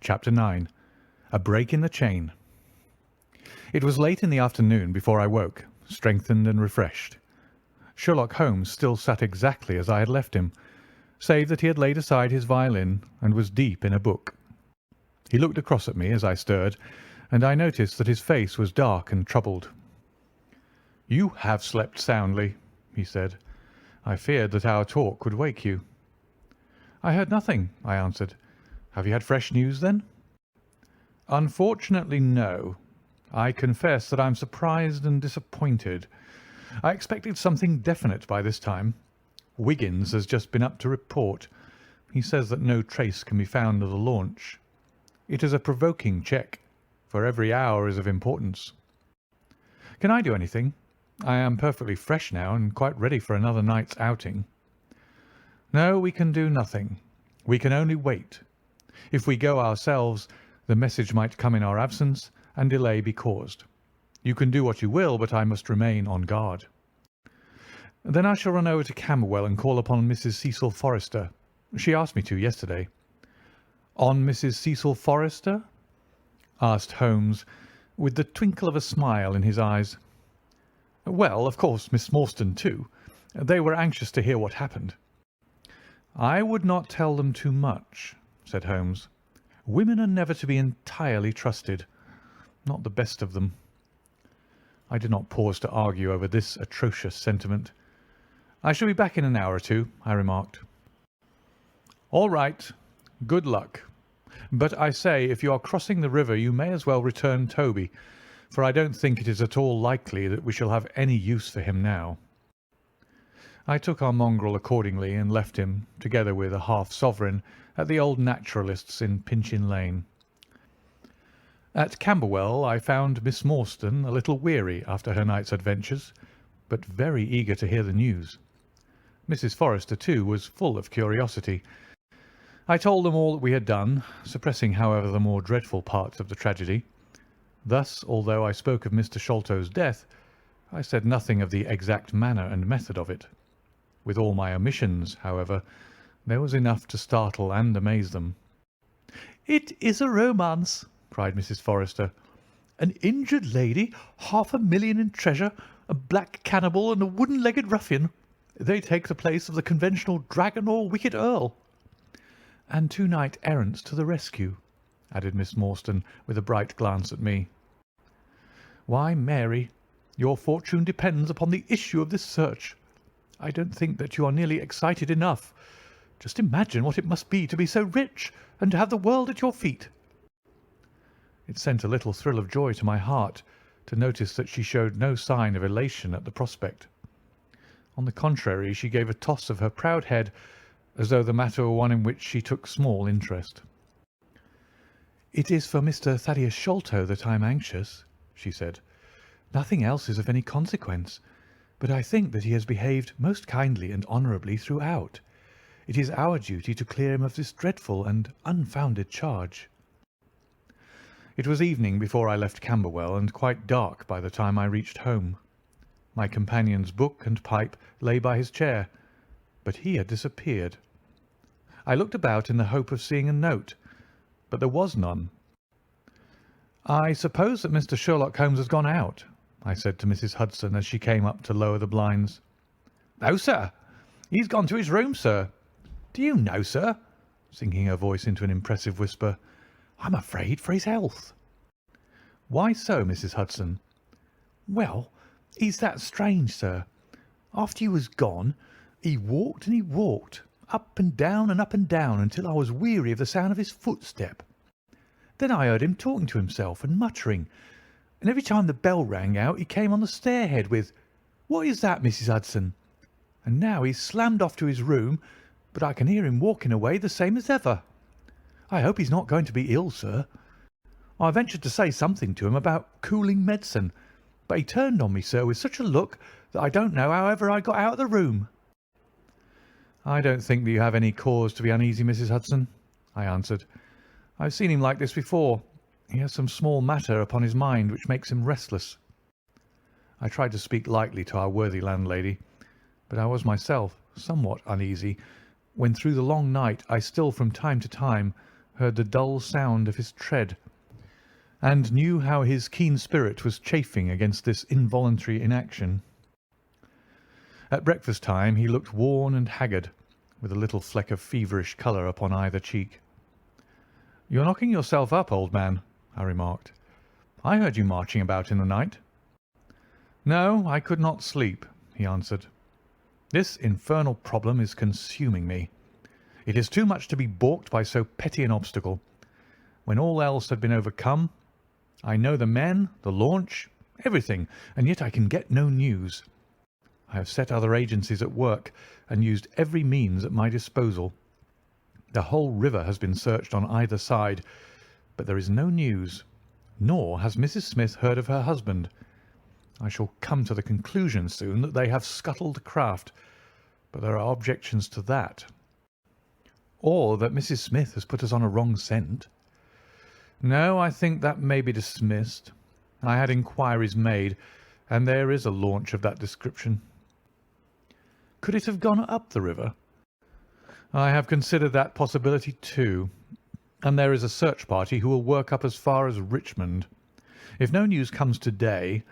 Chapter 9. A Break in the Chain. It was late in the afternoon before I woke, strengthened and refreshed. Sherlock Holmes still sat exactly as I had left him, save that he had laid aside his violin and was deep in a book. He looked across at me as I stirred, and I noticed that his face was dark and troubled. "You have slept soundly," he said. "I feared that our talk would wake you." "I heard nothing," I answered. "Have you had fresh news, then?" "Unfortunately, no. I confess that I'm surprised and disappointed. I expected something definite by this time. Wiggins has just been up to report. He says that no trace can be found of the launch. It is a provoking check, for every hour is of importance. Can I do anything? I am perfectly fresh now and quite ready for another night's outing." "No, we can do nothing. We can only wait. If we go ourselves, the message might come in our absence and delay be caused. You can do what you will, but I must remain on guard." "Then I shall run over to Camberwell and call upon Mrs. Cecil Forrester. She asked me to yesterday." "On Mrs. Cecil Forrester?" asked Holmes, with the twinkle of a smile in his eyes. "Well, of course, Miss Morstan too. They were anxious to hear what happened." "I would not tell them too much," said Holmes. "Women are never to be entirely trusted. Not the best of them." I did not pause to argue over this atrocious sentiment. "I shall be back in an hour or two," I remarked. "All right. Good luck. But I say, if you are crossing the river, you may as well return Toby, for I don't think it is at all likely that we shall have any use for him now." I took our mongrel accordingly and left him, together with a half-sovereign, at the old naturalist's in Pinchin Lane. At Camberwell I found Miss Morstan a little weary after her night's adventures, but very eager to hear the news. Mrs. Forrester, too, was full of curiosity. I told them all that we had done, suppressing, however, the more dreadful parts of the tragedy. Thus, although I spoke of Mr. Sholto's death, I said nothing of the exact manner and method of it. With all my omissions, however, there was enough to startle and amaze them. "It is a romance," cried Mrs. Forrester. "An injured lady, 500,000 in treasure, a black cannibal, and a wooden-legged ruffian. They take the place of the conventional dragon or wicked earl." "And 2 knight-errants to the rescue," added Miss Morstan, with a bright glance at me. "Why, Mary, your fortune depends upon the issue of this search. I don't think that you are nearly excited enough. Just imagine what it must be to be so rich and to have the world at your feet." It sent a little thrill of joy to my heart to notice that she showed no sign of elation at the prospect. On the contrary, she gave a toss of her proud head, as though the matter were one in which she took small interest. "It is for Mr. Thaddeus Sholto that I am anxious," she said. "Nothing else is of any consequence, but I think that he has behaved most kindly and honourably throughout. It is our duty to clear him of this dreadful and unfounded charge." It was evening before I left Camberwell, and quite dark by the time I reached home. My companion's book and pipe lay by his chair, but he had disappeared. I looked about in the hope of seeing a note, but there was none. "I suppose that Mr. Sherlock Holmes has gone out," I said to Mrs. Hudson as she came up to lower the blinds. "No, sir. He's gone to his room, sir. Do you know, sir," sinking her voice into an impressive whisper, "I'm afraid for his health." "Why so, Mrs. Hudson?" "Well, he's that strange, sir. After you was gone, he walked and he walked, up and down until I was weary of the sound of his footstep. Then I heard him talking to himself and muttering, and every time the bell rang out he came on the stairhead with, 'What is that, Mrs. Hudson?' And now he's slammed off to his room, but I can hear him walking away the same as ever. I hope he's not going to be ill, sir. I ventured to say something to him about cooling medicine, but he turned on me, sir, with such a look that I don't know how ever I got out of the room." "I don't think that you have any cause to be uneasy, Mrs. Hudson," I answered. "I've seen him like this before. He has some small matter upon his mind which makes him restless." I tried to speak lightly to our worthy landlady, but I was myself somewhat uneasy when through the long night I still from time to time heard the dull sound of his tread, and knew how his keen spirit was chafing against this involuntary inaction. At breakfast time he looked worn and haggard, with a little fleck of feverish colour upon either cheek. "You're knocking yourself up, old man," I remarked. "I heard you marching about in the night." "No, I could not sleep," he answered. "This infernal problem is consuming me. It is too much to be balked by so petty an obstacle. When all else had been overcome, I know the men, the launch, everything, and yet I can get no news. I have set other agencies at work and used every means at my disposal. The whole river has been searched on either side, but there is no news, nor has Mrs. Smith heard of her husband. I shall come to the conclusion soon that they have scuttled the craft, but there are objections to that. Or that Mrs. Smith has put us on a wrong scent. No, I think that may be dismissed. I had inquiries made, and there is a launch of that description." "Could it have gone up the river?" "I have considered that possibility too, and there is a search party who will work up as far as Richmond. If no news comes to-day,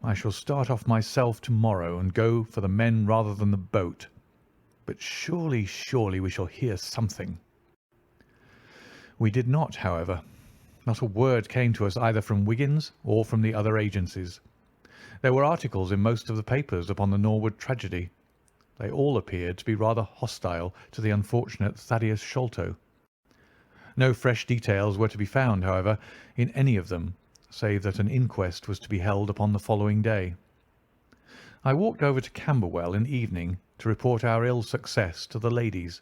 I shall start off myself to-morrow and go for the men rather than the boat. But surely, surely we shall hear something." We did not, however. Not a word came to us either from Wiggins or from the other agencies. There were articles in most of the papers upon the Norwood tragedy. They all appeared to be rather hostile to the unfortunate Thaddeus Sholto. No fresh details were to be found, however, in any of them, save that an inquest was to be held upon the following day. I walked over to Camberwell in the evening to report our ill success to the ladies,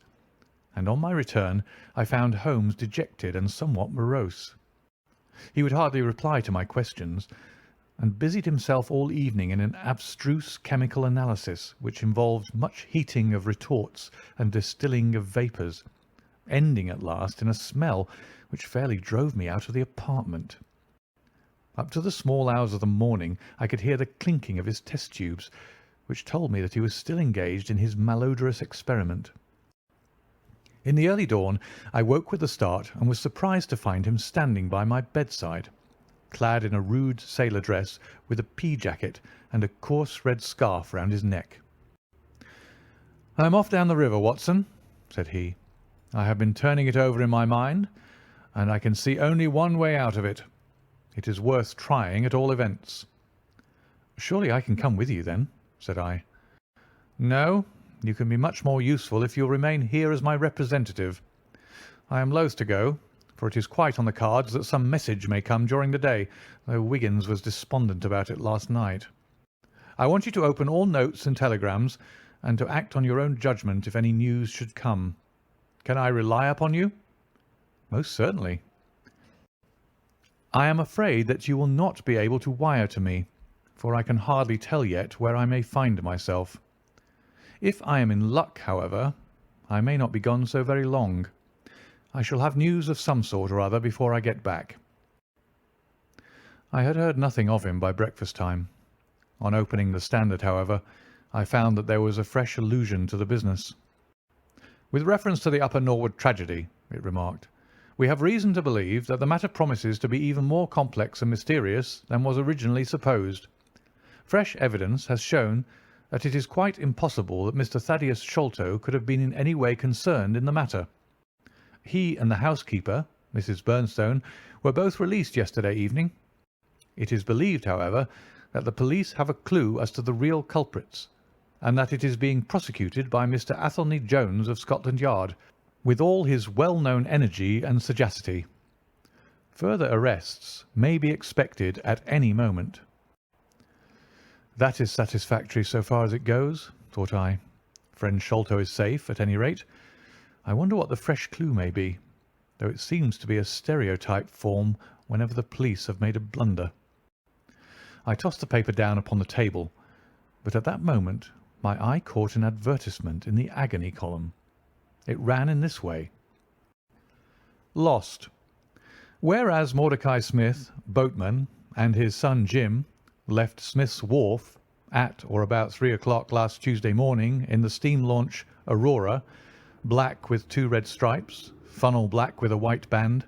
and on my return I found Holmes dejected and somewhat morose. He would hardly reply to my questions, and busied himself all evening in an abstruse chemical analysis which involved much heating of retorts and distilling of vapours, ending at last in a smell which fairly drove me out of the apartment. Up to the small hours of the morning I could hear the clinking of his test tubes, which told me that he was still engaged in his malodorous experiment. In the early dawn I woke with a start and was surprised to find him standing by my bedside, clad in a rude sailor dress with a pea jacket and a coarse red scarf round his neck. "I am off down the river, Watson," said he. "I have been turning it over in my mind, and I can see only one way out of it. It is worth trying at all events." "Surely I can come with you, then?" said I. "No, you can be much more useful if you will remain here as my representative. I am loath to go, for it is quite on the cards that some message may come during the day, though Wiggins was despondent about it last night. I want you to open all notes and telegrams, and to act on your own judgment if any news should come. Can I rely upon you?" "Most certainly." "I am afraid that you will not be able to wire to me, for I can hardly tell yet where I may find myself. If I am in luck, however, I may not be gone so very long. I shall have news of some sort or other before I get back." I had heard nothing of him by breakfast time. On opening the Standard, however, I found that there was a fresh allusion to the business. "With reference to the Upper Norwood tragedy," it remarked, "we have reason to believe that the matter promises to be even more complex and mysterious than was originally supposed. Fresh evidence has shown that it is quite impossible that Mr. Thaddeus Sholto could have been in any way concerned in the matter. He and the housekeeper, Mrs. Bernstone, were both released yesterday evening. It is believed, however, that the police have a clue as to the real culprits, and that it is being prosecuted by Mr. Athelney Jones of Scotland Yard, with all his well-known energy and sagacity. Further arrests may be expected at any moment." That is satisfactory so far as it goes, thought I. Friend Sholto is safe, at any rate. I wonder what the fresh clue may be, though it seems to be a stereotype form whenever the police have made a blunder. I tossed the paper down upon the table, but at that moment my eye caught an advertisement in the agony column. It ran in this way: "Lost. Whereas Mordecai Smith, boatman, and his son Jim left Smith's Wharf at or about 3 o'clock last Tuesday morning in the steam launch Aurora, black with 2 red stripes, funnel black with a white band.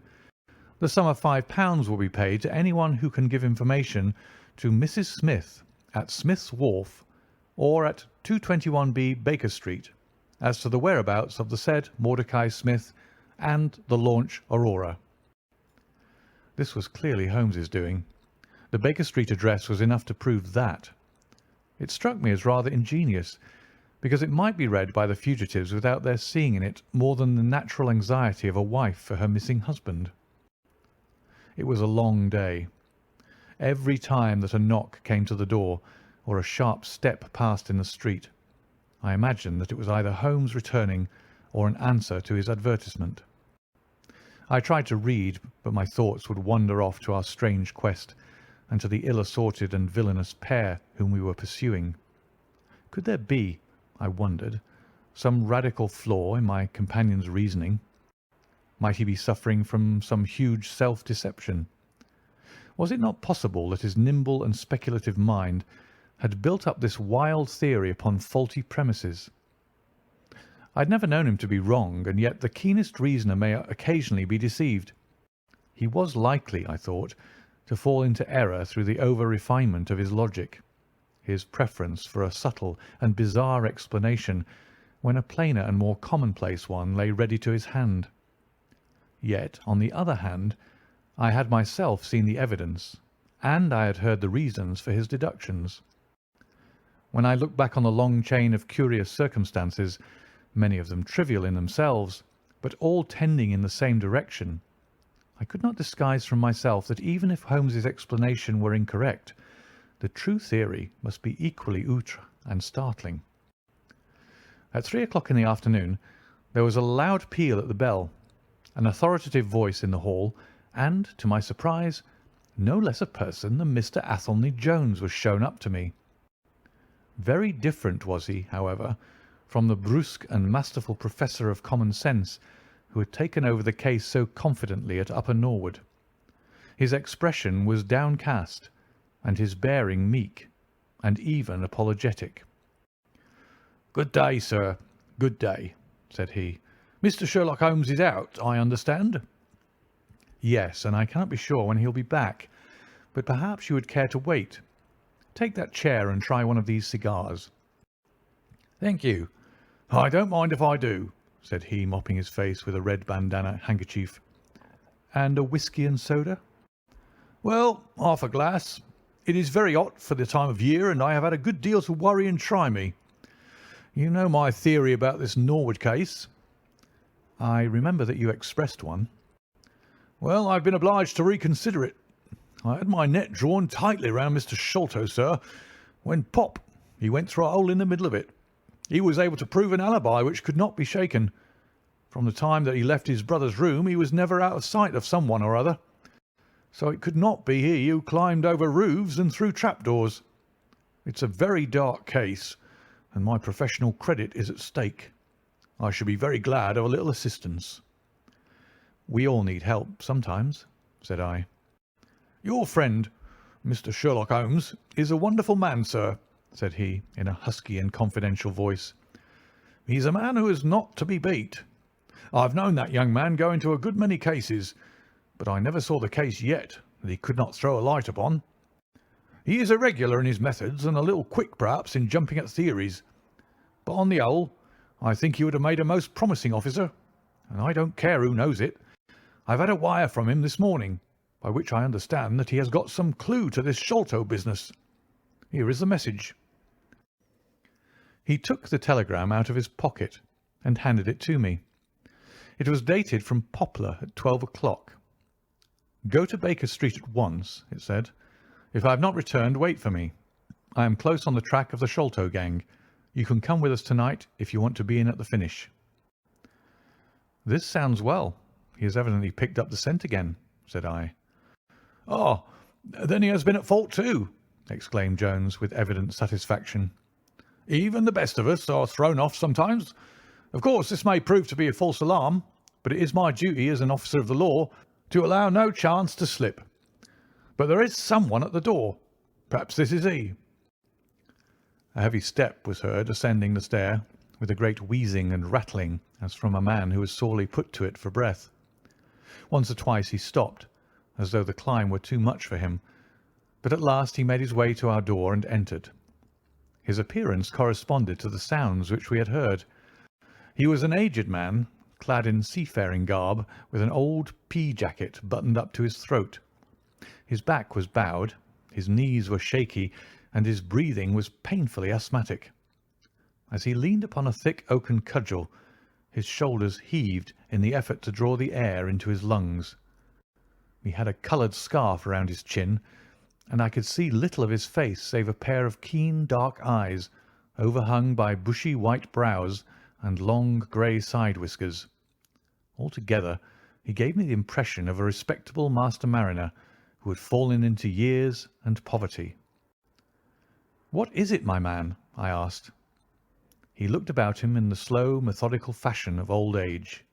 The sum of £5 will be paid to anyone who can give information to Mrs. Smith at Smith's Wharf or at 221B Baker Street as to the whereabouts of the said Mordecai Smith and the launch Aurora. This was clearly Holmes's doing. The Baker Street address was enough to prove that. It struck me as rather ingenious, because it might be read by the fugitives without their seeing in it more than the natural anxiety of a wife for her missing husband. It was a long day. Every time that a knock came to the door or a sharp step passed in the street, I imagined that it was either Holmes returning or an answer to his advertisement. I tried to read, but my thoughts would wander off to our strange quest and to the ill-assorted and villainous pair whom we were pursuing. Could there be, I wondered, some radical flaw in my companion's reasoning? Might he be suffering from some huge self-deception? Was it not possible that his nimble and speculative mind had built up this wild theory upon faulty premises? I had never known him to be wrong, and yet the keenest reasoner may occasionally be deceived. He was likely, I thought, to fall into error through the over-refinement of his logic, his preference for a subtle and bizarre explanation when a plainer and more commonplace one lay ready to his hand. Yet, on the other hand, I had myself seen the evidence, and I had heard the reasons for his deductions. When I look back on the long chain of curious circumstances, many of them trivial in themselves, but all tending in the same direction, I could not disguise from myself that even if Holmes's explanation were incorrect, the true theory must be equally outre and startling. At 3 o'clock in the afternoon there was a loud peal at the bell, an authoritative voice in the hall, and, to my surprise, no less a person than Mr. Athelney Jones was shown up to me. Very different was he, however, from the brusque and masterful professor of common sense who had taken over the case so confidently at Upper Norwood. His expression was downcast, and his bearing meek, and even apologetic. "Good day, sir, good day," said he. "Mr. Sherlock Holmes is out, I understand?" "Yes, and I cannot be sure when he'll be back, but perhaps you would care to wait. Take that chair and try one of these cigars." "Thank you. I don't mind if I do," said he, mopping his face with a red bandana handkerchief. "And a whisky and soda?" "Well, half a glass. It is very hot for the time of year, and I have had a good deal to worry and try me. You know my theory about this Norwood case?" "I remember that you expressed one." "Well, I've been obliged to reconsider it. I had my net drawn tightly round Mr. Sholto, sir, when pop, he went through a hole in the middle of it. He was able to prove an alibi which could not be shaken. From the time that he left his brother's room he was never out of sight of some one or other. So it could not be he who climbed over roofs and through trapdoors. It's a very dark case, and my professional credit is at stake. I should be very glad of a little assistance." "We all need help sometimes," said I. "Your friend, Mr. Sherlock Holmes, is a wonderful man, sir," said he, in a husky and confidential voice. "He's a man who is not to be beat. I've known that young man go into a good many cases, but I never saw the case yet that he could not throw a light upon. He is irregular in his methods and a little quick, perhaps, in jumping at theories, but on the whole I think he would have made a most promising officer, and I don't care who knows it. I've had a wire from him this morning, by which I understand that he has got some clue to this Sholto business. Here is the message." He took the telegram out of his pocket and handed it to me. It was dated from Poplar at 12 o'clock. "Go to Baker Street at once," it said. "If I have not returned, wait for me. I am close on the track of the Sholto gang. You can come with us tonight if you want to be in at the finish." "This sounds well. He has evidently picked up the scent again," said I. "Ah, then he has been at fault too," exclaimed Jones with evident satisfaction. "Even the best of us are thrown off sometimes. Of course this may prove to be a false alarm, but it is my duty as an officer of the law to allow no chance to slip. But there is someone at the door. Perhaps this is he." A heavy step was heard ascending the stair, with a great wheezing and rattling as from a man who was sorely put to it for breath. Once or twice he stopped, as though the climb were too much for him, but at last he made his way to our door and entered. His appearance corresponded to the sounds which we had heard. He was an aged man, clad in seafaring garb, with an old pea-jacket buttoned up to his throat. His back was bowed, his knees were shaky, and his breathing was painfully asthmatic. As he leaned upon a thick oaken cudgel, his shoulders heaved in the effort to draw the air into his lungs. He had a coloured scarf around his chin, and I could see little of his face save a pair of keen dark eyes, overhung by bushy white brows and long grey side whiskers. Altogether, he gave me the impression of a respectable master mariner who had fallen into years and poverty. "What is it, my man?" I asked. He looked about him in the slow, methodical fashion of old age.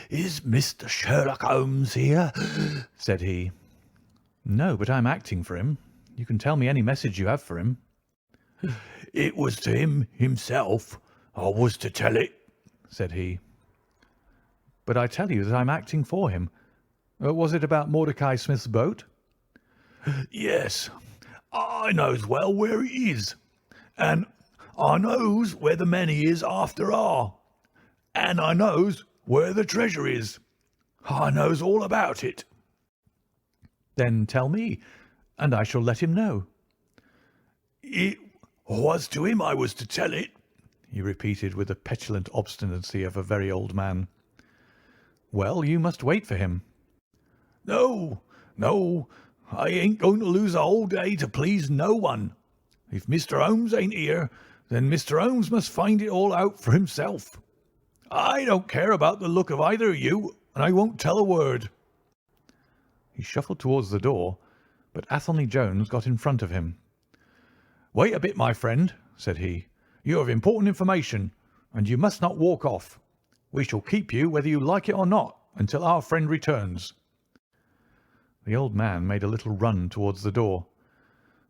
"Is Mr. Sherlock Holmes here?" said he. "No, but I am acting for him. You can tell me any message you have for him." "It was to him himself I was to tell it," said he. "But I tell you that I am acting for him. Was it about Mordecai Smith's boat?" "Yes, I knows well where it is, and I knows where the men he is after are, and I knows where the treasure is. I knows all about it." "Then tell me, and I shall let him know." "It was to him I was to tell it," he repeated with the petulant obstinacy of a very old man. "Well, you must wait for him." "No, no, I ain't going to lose a whole day to please no one. If Mr. Holmes ain't here, then Mr. Holmes must find it all out for himself. I don't care about the look of either of you, and I won't tell a word." He shuffled towards the door, but Athelney Jones got in front of him. "Wait a bit, my friend," said he. "You have important information, and you must not walk off. We shall keep you whether you like it or not until our friend returns." The old man made a little run towards the door,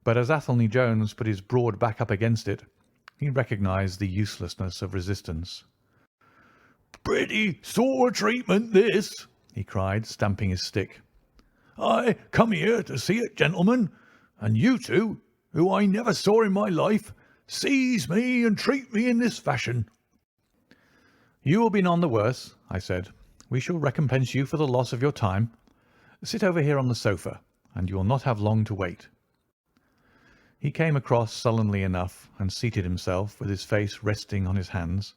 but as Athelney Jones put his broad back up against it, he recognised the uselessness of resistance. "Pretty sore treatment, this," he cried, stamping his stick. "I come here to see it, gentlemen, and you two, who I never saw in my life, seize me and treat me in this fashion." "You will be none the worse," I said. "We shall recompense you for the loss of your time. Sit over here on the sofa, and you will not have long to wait." He came across sullenly enough and seated himself with his face resting on his hands.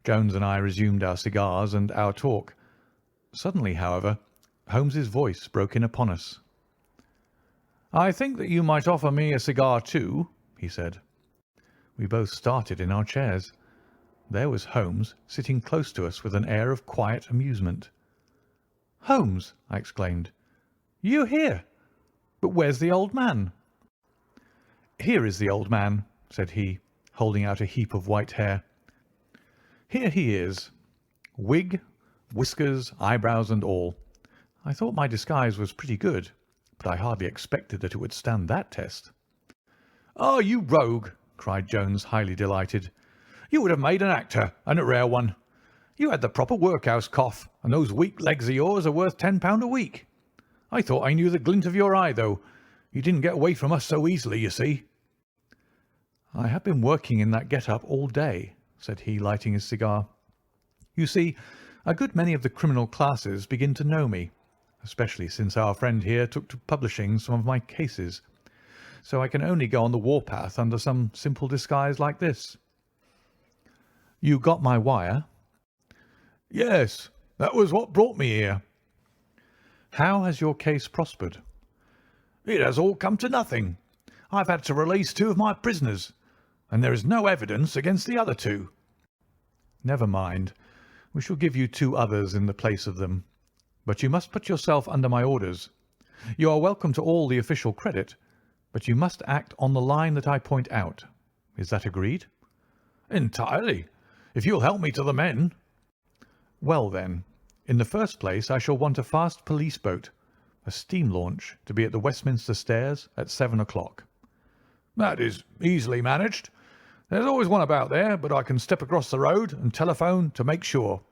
Jones and I resumed our cigars and our talk. Suddenly, however, Holmes's voice broke in upon us. "I think that you might offer me a cigar too," he said. We both started in our chairs. There was Holmes sitting close to us with an air of quiet amusement. "Holmes!" I exclaimed. "You here? But where's the old man?" "Here is the old man," said he, holding out a heap of white hair. "Here he is. Wig, whiskers, eyebrows and all. I thought my disguise was pretty good, but I hardly expected that it would stand that test." "Ah, you rogue!" cried Jones, highly delighted. "You would have made an actor, and a rare one. You had the proper workhouse cough, and those weak legs of yours are worth £10 a week. I thought I knew the glint of your eye, though. You didn't get away from us so easily, you see." "I have been working in that get-up all day," said he, lighting his cigar. "You see, a good many of the criminal classes begin to know me, especially since our friend here took to publishing some of my cases. So I can only go on the warpath under some simple disguise like this." "You got my wire?" "Yes, that was what brought me here." "How has your case prospered?" "It has all come to nothing. I've had to release 2 of my prisoners, and there is no evidence against the other 2. "Never mind. We shall give you 2 others in the place of them. But you must put yourself under my orders. You are welcome to all the official credit, but you must act on the line that I point out. Is that agreed?" "Entirely, if you'll help me to the men." "Well, then, in the first place I shall want a fast police boat, a steam launch, to be at the Westminster Stairs at 7 o'clock." "That is easily managed. There's always one about there, but I can step across the road and telephone to make sure."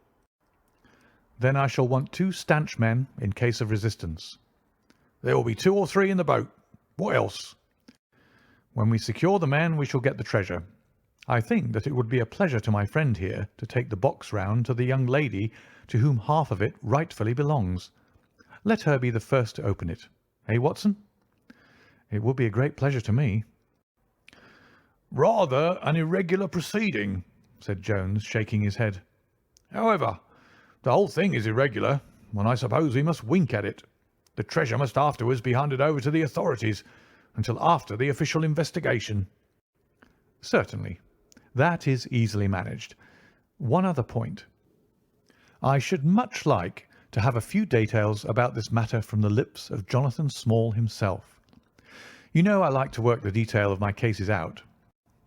"Then I shall want 2 stanch men in case of resistance." "There will be 2 or 3 in the boat. What else?" "When we secure the men we shall get the treasure. I think that it would be a pleasure to my friend here to take the box round to the young lady to whom half of it rightfully belongs. Let her be the first to open it. Eh, Watson?" "It would be a great pleasure to me." "Rather an irregular proceeding," said Jones, shaking his head. "However, the whole thing is irregular, and I suppose we must wink at it. The treasure must afterwards be handed over to the authorities until after the official investigation." "Certainly. That is easily managed. One other point. I should much like to have a few details about this matter from the lips of Jonathan Small himself. You know I like to work the detail of my cases out.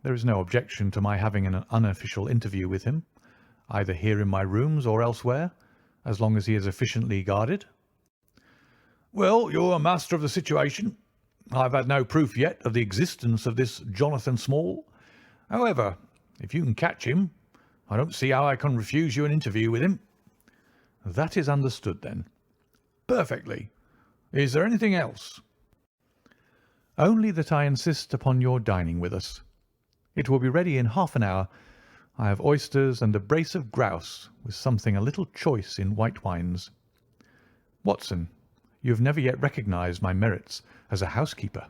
There is no objection to my having an unofficial interview with him, either here in my rooms or elsewhere, as long as he is efficiently guarded." "Well, you're a master of the situation. I've had no proof yet of the existence of this Jonathan Small. However, if you can catch him, I don't see how I can refuse you an interview with him." "That is understood, then." "Perfectly. Is there anything else?" "Only that I insist upon your dining with us. It will be ready in half an hour. I have oysters and a brace of grouse, with something a little choice in white wines. Watson, you have never yet recognised my merits as a housekeeper."